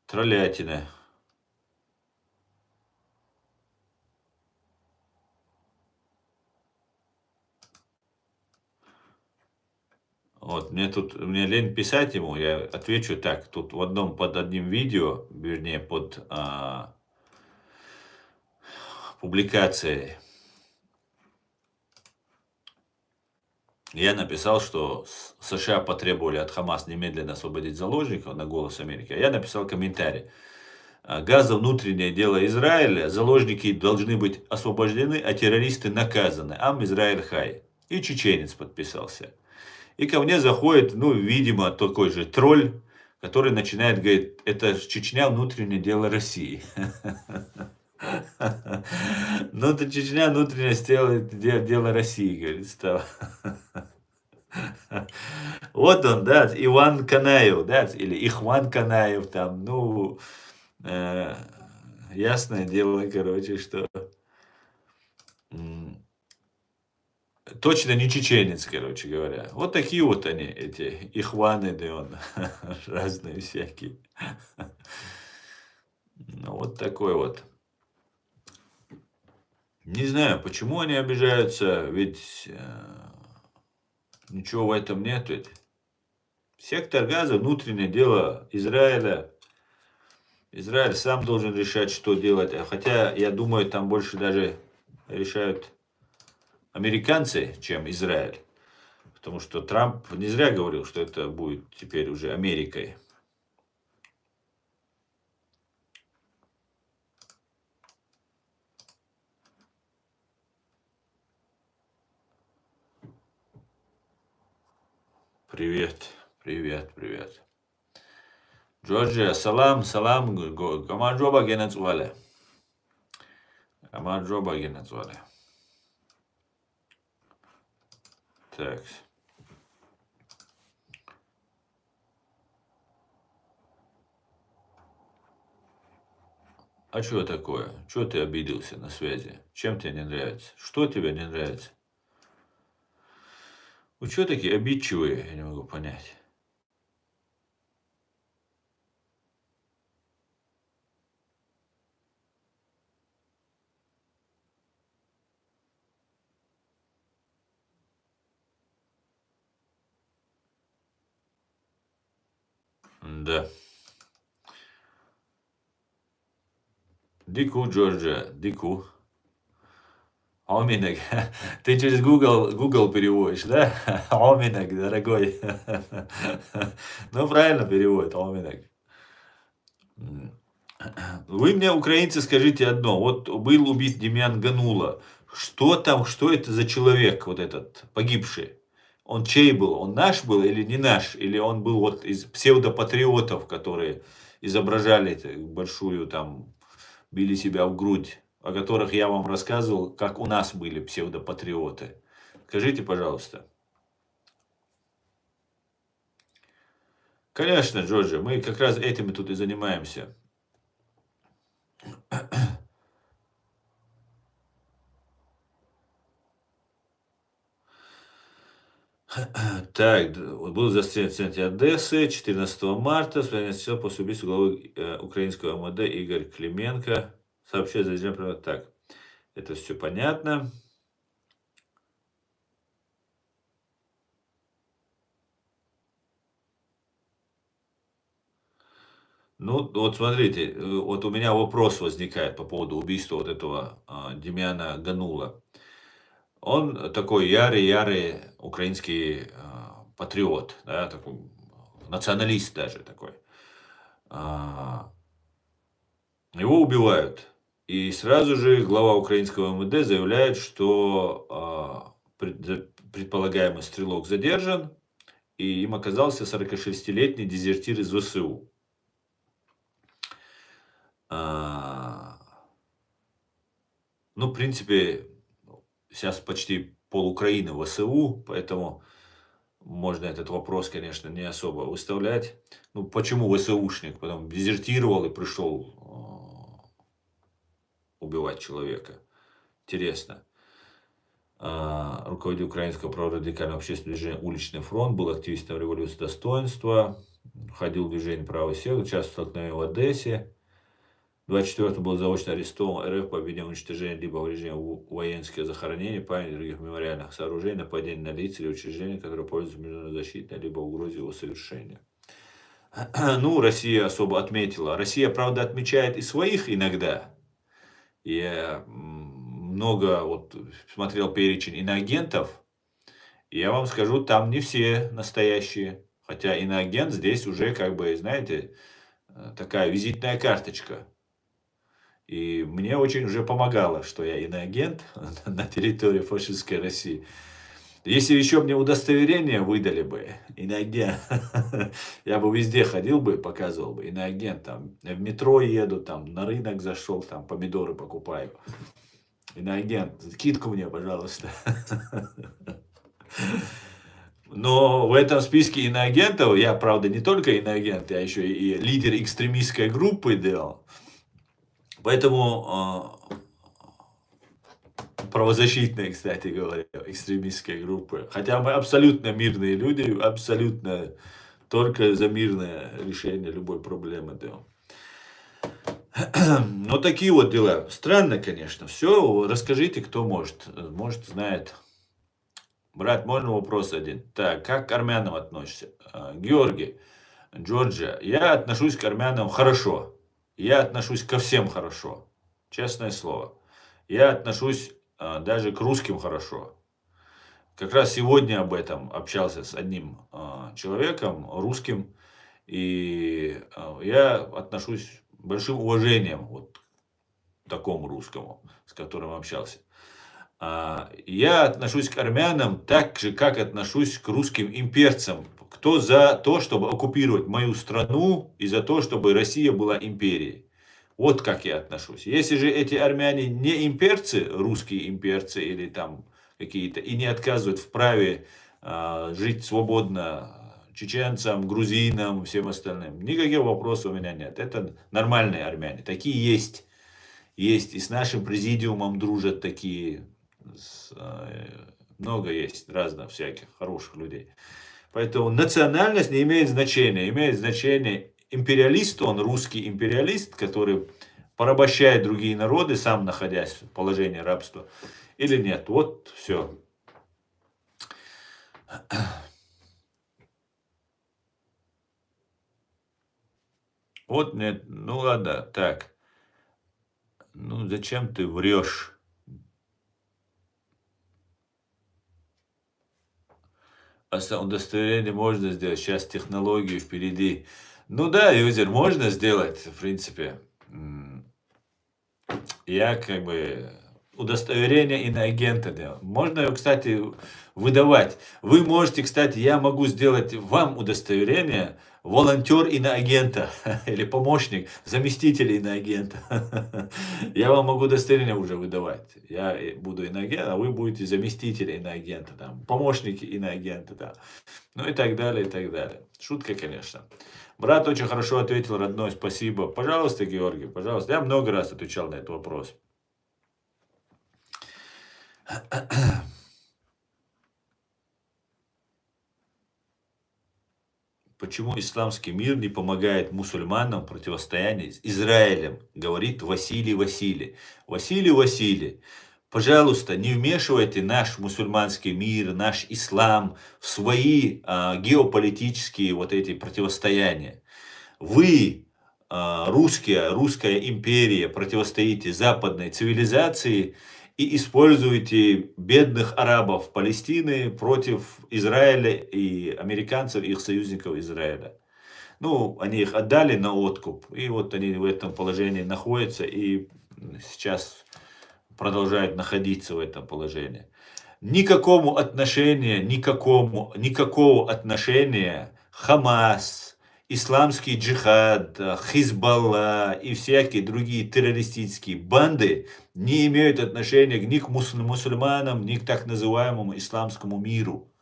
троллятиной. Вот, мне лень писать ему, я отвечу так. Тут под одним видео, вернее, под публикацией, я написал, что США потребовали от Хамас немедленно освободить заложников на «Голос Америки». А я написал комментарий. Газа внутреннее дело Израиля, заложники должны быть освобождены, а террористы наказаны. Ам Израиль Хай. И чеченец подписался. И ко мне заходит, ну, видимо, такой же тролль, который начинает говорить, это Чечня внутреннее дело России. Ну, это Чечня внутреннее дело России, говорит, стало. Вот он, да, Иван Канаев, да, или Ихван Канаев там, ну, ясное дело, короче, что точно не чеченец, короче говоря. Вот такие вот они, эти Ихваны, да он, разные всякие. Ну, вот такой вот. Не знаю, почему они обижаются, ведь ничего в этом нет ведь. Сектор Газа — внутреннее дело Израиля. Израиль сам должен решать, что делать. Хотя, я думаю, там больше даже решают американцы, чем Израиль. Потому что Трамп не зря говорил, что это будет теперь уже Америкой. Привет, привет, привет. Джорджия, салам, салам, გამარჯობა გენაწვალე. გამარჯობა გენაწვალე. Так. А что такое? Что ты обиделся на связи? Чем тебе не нравится? Что тебе не нравится? Вы что такие обидчивые? Я не могу понять. Да. Дику, Джорджия, дику. Оминек. Ты через Google переводишь, да? Оминек, дорогой. Ну, правильно переводит, Оминек. Вы мне, украинцы, скажите одно. Вот был убит Демьян Ганула. Что там, что это за человек, вот этот, погибший? Он чей был? Он наш был или не наш? Или он был вот из псевдопатриотов, которые изображали большую там, били себя в грудь, о которых я вам рассказывал, как у нас были псевдопатриоты. Скажите, пожалуйста. Конечно, Джорджи, мы как раз этим тут и занимаемся. Так, был застрелен в центре Одессы 14 марта, все после убийства главы украинского МВД Игорь Клименко. Сообщает задержание. Так, это все понятно. Ну, вот смотрите, вот у меня вопрос возникает по поводу убийства вот этого Демьяна Ганула. Он такой ярый украинский патриот, да, такой националист даже такой. Его убивают. И сразу же глава украинского МВД заявляет, что предполагаемый стрелок задержан, и им оказался 46-летний дезертир из ВСУ. Ну, в принципе, сейчас почти пол Украины в ВСУ, поэтому можно этот вопрос, конечно, не особо выставлять. Ну, почему ВСУшник? Потом дезертировал и пришел убивать человека. Интересно. Руководитель украинского праворадикального общественного движения «Уличный фронт», был активистом революции достоинства, входил в движение «Правый сектор», участвовал в столкновении в Одессе. 24-го был заочно арестован РФ по обвинению в уничтожении либо повреждении воинских захоронений, памяти других мемориальных сооружений, нападении на лица или учреждения, которые пользуются международной защитой, либо угрозе его совершения. Ну, Россия особо отметила. Россия, правда, отмечает и своих иногда. Я много вот смотрел перечень иноагентов, и я вам скажу, там не все настоящие. Хотя иноагент здесь уже, как бы, знаете, такая визитная карточка. И мне очень уже помогало, что я иноагент на территории фашистской России. Если еще мне удостоверение выдали бы, иноагент, я бы везде ходил бы, показывал бы, иноагент, там, в метро еду, там, на рынок зашел, там, помидоры покупаю. Иноагент, скидку мне, пожалуйста. Но в этом списке иноагентов, я, правда, не только иноагент, я еще и лидер экстремистской группы делал. Поэтому правозащитные, кстати говоря, экстремистской группы. Хотя мы абсолютно мирные люди, абсолютно только за мирное решение любой проблемы делаем. Но такие вот дела. Странно, конечно. Все, расскажите, кто может. Может, знает. Брат, можно вопрос один? Так, как к армянам относишься? Георгий, Джорджия, я отношусь к армянам хорошо. Я отношусь ко всем хорошо. Честное слово. Я отношусь даже к русским хорошо. Как раз сегодня об этом общался с одним человеком, русским. И я отношусь с большим уважением вот к такому русскому, с которым общался. Я отношусь к армянам так же, как отношусь к русским имперцам кто за то, чтобы оккупировать мою страну и за то, чтобы Россия была империей. Вот как я отношусь. Если же эти армяне не имперцы, русские имперцы или там какие-то, и не отказывают в праве жить свободно чеченцам, грузинам, всем остальным, никаких вопросов у меня нет. Это нормальные армяне. Такие есть. Есть. И с нашим президиумом дружат такие. Много есть разных всяких хороших людей. Поэтому национальность не имеет значения. Имеет значение империалист, он русский империалист, который порабощает другие народы, сам находясь в положении рабства, или нет. Вот все. Вот нет, ну ладно, так. Ну зачем ты врешь? Удостоверение можно сделать. Сейчас технологии впереди. Ну да, юзер, можно сделать, в принципе. Я как бы удостоверение иноагента делал. Можно его, кстати, выдавать. Вы можете, кстати, я могу сделать вам удостоверение волонтер иноагента или помощник, заместитель иноагента. Я вам могу удостоверение уже выдавать. Я буду иноагент, а вы будете заместитель иноагента, там, помощники иноагента, да. Ну и так далее, и так далее. Шутка, конечно. Брат очень хорошо ответил, родной, спасибо. Пожалуйста, Георгий, пожалуйста. Я много раз отвечал на этот вопрос. Почему исламский мир не помогает мусульманам в противостоянии с Израилем, говорит Василий Василий. Василий Василий, пожалуйста, не вмешивайте наш мусульманский мир, наш ислам в свои геополитические вот эти противостояния. Вы, русская империя, противостоите западной цивилизации и используете бедных арабов Палестины против Израиля и американцев, их союзников Израиля. Ну, они их отдали на откуп, и вот они в этом положении находятся и сейчас продолжают находиться в этом положении. Никакого отношения Хамас, исламский джихад, Хизбалла и всякие другие террористические банды не имеют отношения ни к мусульманам, ни к так называемому исламскому миру.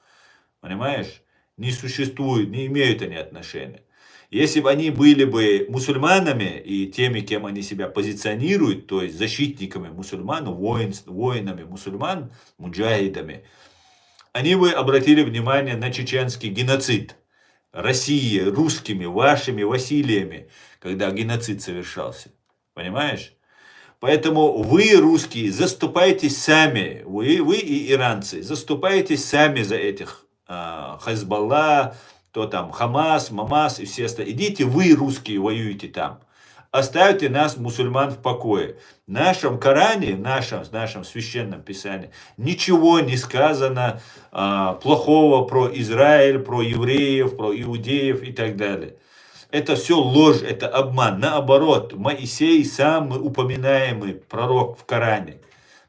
Понимаешь? Не существует, не имеют они отношения. Если бы они были бы мусульманами и теми, кем они себя позиционируют, то есть защитниками мусульман, воинами мусульман, муджахидами, они бы обратили внимание на чеченский геноцид. России, русскими, вашими Василиями, когда геноцид совершался. Понимаешь? Поэтому вы, русские, заступайтесь сами, вы и иранцы, заступайтесь сами за этих Хизбалла, то там Хамас, Мамас и все остальные. Идите вы, русские, воюйте там. Оставьте нас, мусульман, в покое. В нашем Коране, в нашем священном писании ничего не сказано плохого про Израиль, про евреев, про иудеев и так далее. Это все ложь, это обман. Наоборот, Моисей самый упоминаемый пророк в Коране,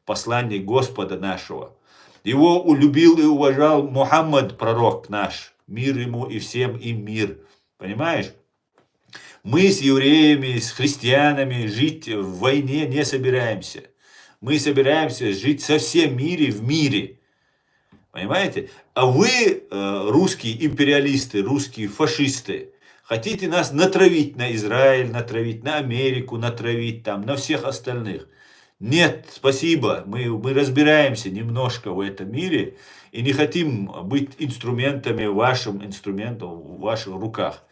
посланник Господа нашего. Его любил и уважал Мухаммад, пророк наш. Мир ему и всем им мир. Понимаешь? Мы с евреями, с христианами жить в войне не собираемся. Мы собираемся жить со всем мире в мире. Понимаете? А вы, русские империалисты, русские фашисты, хотите нас натравить на Израиль, натравить на Америку, натравить там, на всех остальных. Нет, спасибо, мы разбираемся немножко в этом мире и не хотим быть инструментами, вашим инструментом в ваших руках.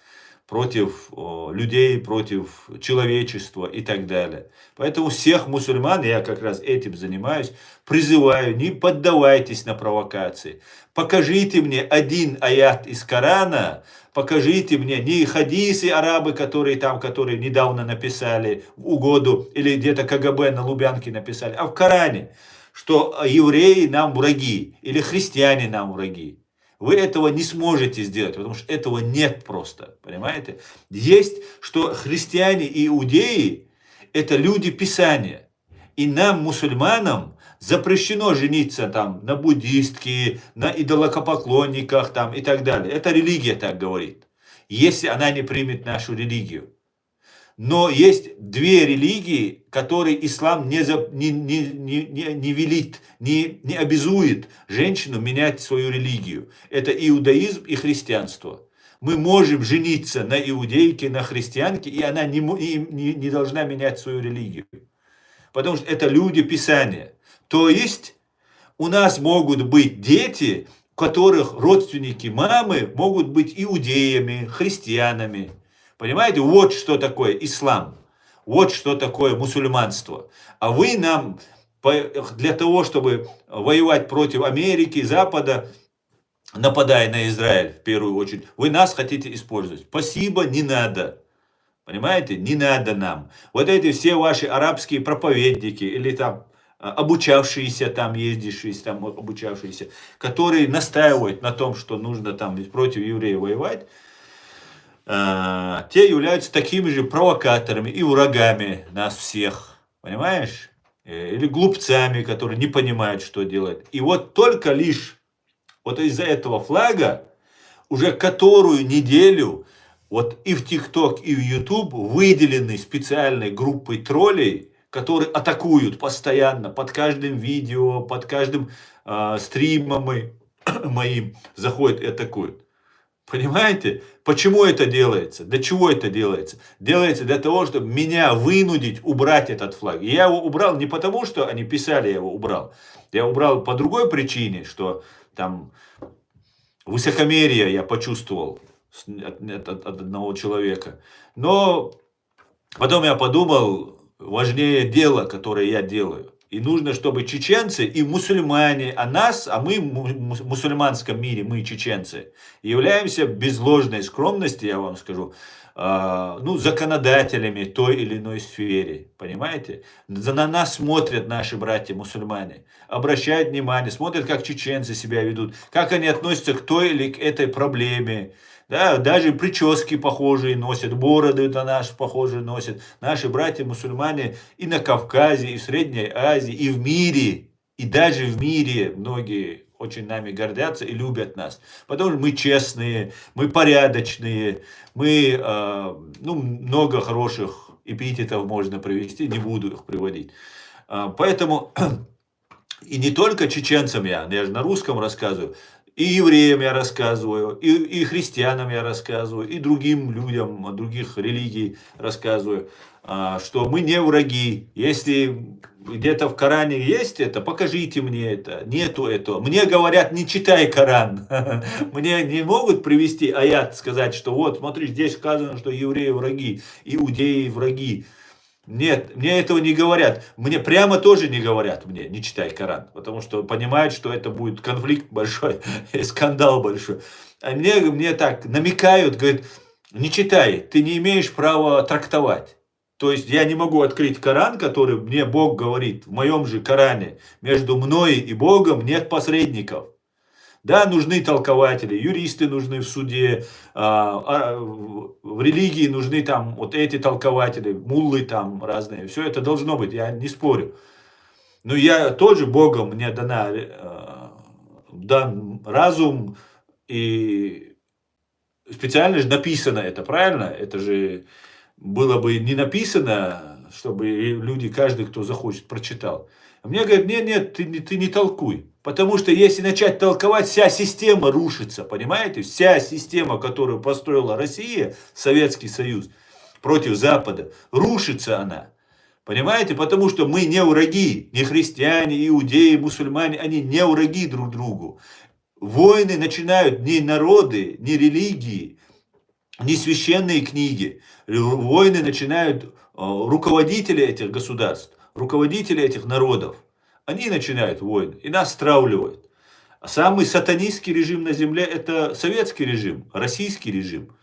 Против людей, против человечества и так далее. Поэтому всех мусульман, я как раз этим занимаюсь, призываю, не поддавайтесь на провокации. Покажите мне один аят из Корана, покажите мне не хадисы арабы, которые недавно написали в угоду, или где-то КГБ на Лубянке написали, а в Коране, что евреи нам враги, или христиане нам враги. Вы этого не сможете сделать, потому что этого нет просто, понимаете? Есть, что христиане и иудеи – это люди Писания. И нам, мусульманам, Запрещено жениться там на буддистке, на идолокопоклонниках там и так далее. Это религия так говорит, если она не примет нашу религию. Но есть две религии, которые ислам не велит, не обязует женщину менять свою религию. Это иудаизм и христианство. Мы можем жениться на иудейке, на христианке, и она не должна менять свою религию. Потому что это люди Писания. То есть у нас могут быть дети, у которых родственники мамы могут быть иудеями, христианами. Понимаете, вот что такое ислам, вот что такое мусульманство. А вы нам, для того, чтобы воевать против Америки, Запада, нападая на Израиль в первую очередь, вы нас хотите использовать. Спасибо, не надо. Понимаете, не надо нам. Вот эти все ваши арабские проповедники или там обучавшиеся там, ездившиеся там, обучавшиеся, которые настаивают на том, что нужно там против евреев воевать, те являются такими же провокаторами и врагами нас всех, понимаешь? Или глупцами, которые не понимают, что делать. И вот только лишь вот из-за этого флага уже которую неделю вот и в ТикТок, и в Ютуб выделены специальной группой троллей, которые атакуют постоянно под каждым видео, под каждым стримом моим заходят и атакуют. Понимаете? Почему это делается? Для чего это делается? Делается для того, чтобы меня вынудить убрать этот флаг. И я его убрал не потому, что они писали, я его убрал. Я убрал по другой причине, что там высокомерие я почувствовал от одного человека. Но потом я подумал, важнее дело, которое я делаю. И нужно, чтобы чеченцы и мусульмане, а мы в мусульманском мире, мы чеченцы, являемся без ложной скромности, я вам скажу, законодателями той или иной сфере. Понимаете? На нас смотрят наши братья-мусульмане, обращают внимание, смотрят, как чеченцы себя ведут, как они относятся к той или к этой проблеме. Да, даже прически похожие носят, бороды на наши похожие носят. Наши братья-мусульмане и на Кавказе, и в Средней Азии, и в мире, и даже в мире многие очень нами гордятся и любят нас. Потому что мы честные, мы порядочные, мы, много хороших эпитетов можно привести, не буду их приводить. Поэтому, и не только чеченцам я же на русском рассказываю, и евреям я рассказываю, и христианам я рассказываю, и другим людям, других религий рассказываю, что мы не враги. Если где-то в Коране есть это, покажите мне это. Нету этого. Мне говорят, не читай Коран. Мне не могут привести аят, сказать, что вот, смотри, здесь сказано, что евреи враги, иудеи враги. Нет, мне этого не говорят. Мне прямо тоже не говорят, не читай Коран. Потому что понимают, что это будет конфликт большой, скандал большой. А мне так намекают, говорят, не читай, ты не имеешь права трактовать. То есть я не могу открыть Коран, который мне Бог говорит, в моем же Коране, между мной и Богом нет посредников. Да, нужны толкователи, юристы нужны в суде, в религии нужны там вот эти толкователи, муллы там разные. Все это должно быть, я не спорю. Но я тоже Богом, мне дан разум, и специально же написано это, правильно? Это же было бы не написано, чтобы люди, каждый, кто захочет, прочитал. А мне говорят, нет, ты не толкуй. Потому что если начать толковать, вся система рушится, понимаете? Вся система, которую построила Россия, Советский Союз, против Запада, рушится она. Понимаете? Потому что мы не враги, не христиане, иудеи, мусульмане, они не враги друг другу. Войны начинают не народы, не религии, не священные книги. Войны начинают руководители этих государств, руководители этих народов. Они начинают войны и нас стравливают. А самый сатанистский режим на земле — это советский режим, российский режим.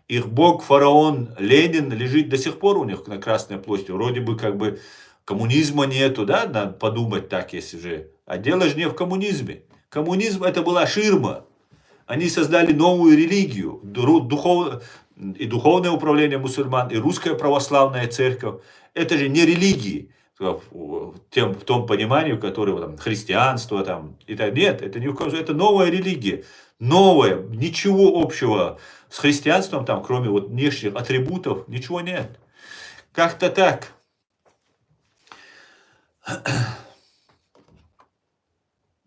Их бог, фараон Ленин лежит до сих пор у них на Красной площади. Вроде бы как бы коммунизма нету, да, надо подумать так, если же. А дело же не в коммунизме. Коммунизм — это была ширма. Они создали новую религию, и духовное управление мусульман, и русская православная церковь. Это же не религии. в том понимании, которое там, христианство там, и так. Нет, это ни в коем случае, это новая религия. Новая, ничего общего с христианством там, кроме вот внешних атрибутов, ничего нет. Как-то так.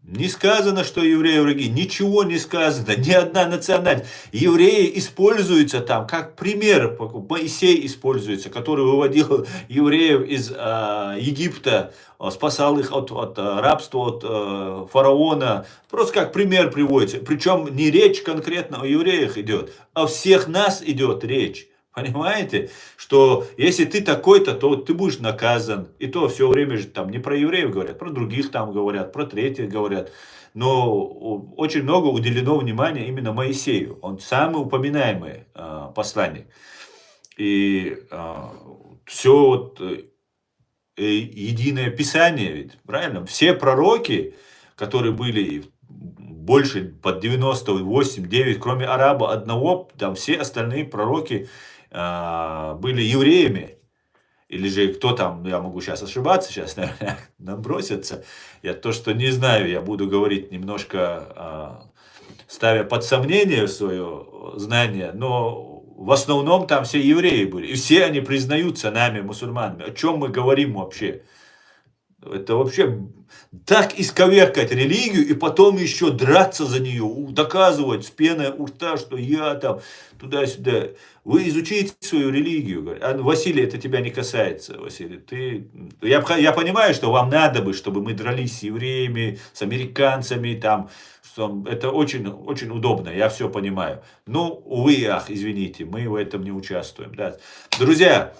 Не сказано, что евреи враги, ничего не сказано, ни одна национальность. Евреи используются там как пример, Моисей используется, который выводил евреев из Египта, спасал их от рабства, от фараона. Просто как пример приводится. Причем не речь конкретно о евреях идет, о всех нас идет речь. Понимаете, что если ты такой-то, то ты будешь наказан. И то все время же там не про евреев говорят, про других там говорят, про третьих говорят. Но очень много уделено внимания именно Моисею. Он самый упоминаемый посланник. И все вот единое Писание, ведь, правильно? Все пророки, которые были больше под 98-9, кроме араба одного, там все остальные пророки были евреями. Или же кто там, я могу сейчас ошибаться, сейчас, наверное, нам бросятся. Я то, что не знаю, я буду говорить немножко, ставя под сомнение свое знание, но в основном там все евреи были. И все они признаются нами, мусульманами. О чем мы говорим вообще? Это вообще так исковеркать религию и потом еще драться за нее, доказывать с пеной у рта, что я там туда-сюда. Вы изучите свою религию. Василий, это тебя не касается, Василий. Я понимаю, что вам надо бы, чтобы мы дрались с евреями, с американцами, там, что это очень, очень удобно, я все понимаю. Но, увы, ах, извините, мы в этом не участвуем. Да. Друзья,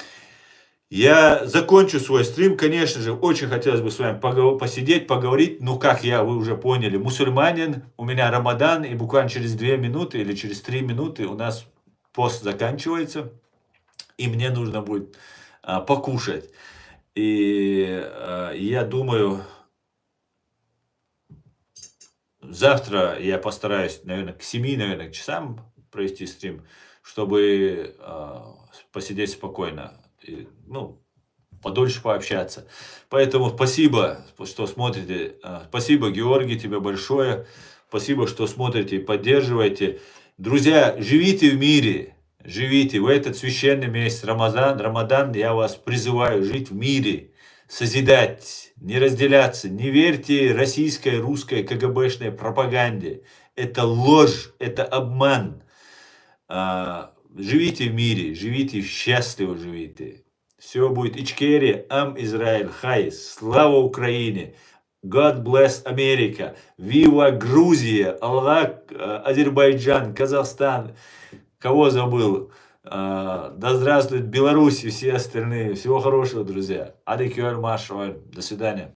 я закончу свой стрим. Конечно же, очень хотелось бы с вами посидеть, поговорить. Ну, как вы уже поняли, мусульманин, у меня Рамадан, и буквально через 2 минуты или через 3 минуты у нас пост заканчивается, и мне нужно будет покушать. И я думаю, завтра я постараюсь, наверное, к 7, наверное, часам провести стрим, чтобы посидеть спокойно. И, подольше пообщаться. Поэтому спасибо, что смотрите. Спасибо, Георгий, тебе большое. Спасибо, что смотрите и поддерживаете. Друзья, живите в мире. Живите в этот священный месяц Рамадан. Я вас призываю жить в мире, созидать, не разделяться. Не верьте российской, русской, КГБшной пропаганде. Это ложь, это обман. Живите в мире, живите счастливо, живите. Все будет Ичкерия, Ам Израиль, Хай, слава Украине, God bless Америка, Вива Грузия, Аллах, Азербайджан, Казахстан, кого забыл, да здравствует Беларусь и все остальные. Всего хорошего, друзья. Адекюэль Машуэль, до свидания.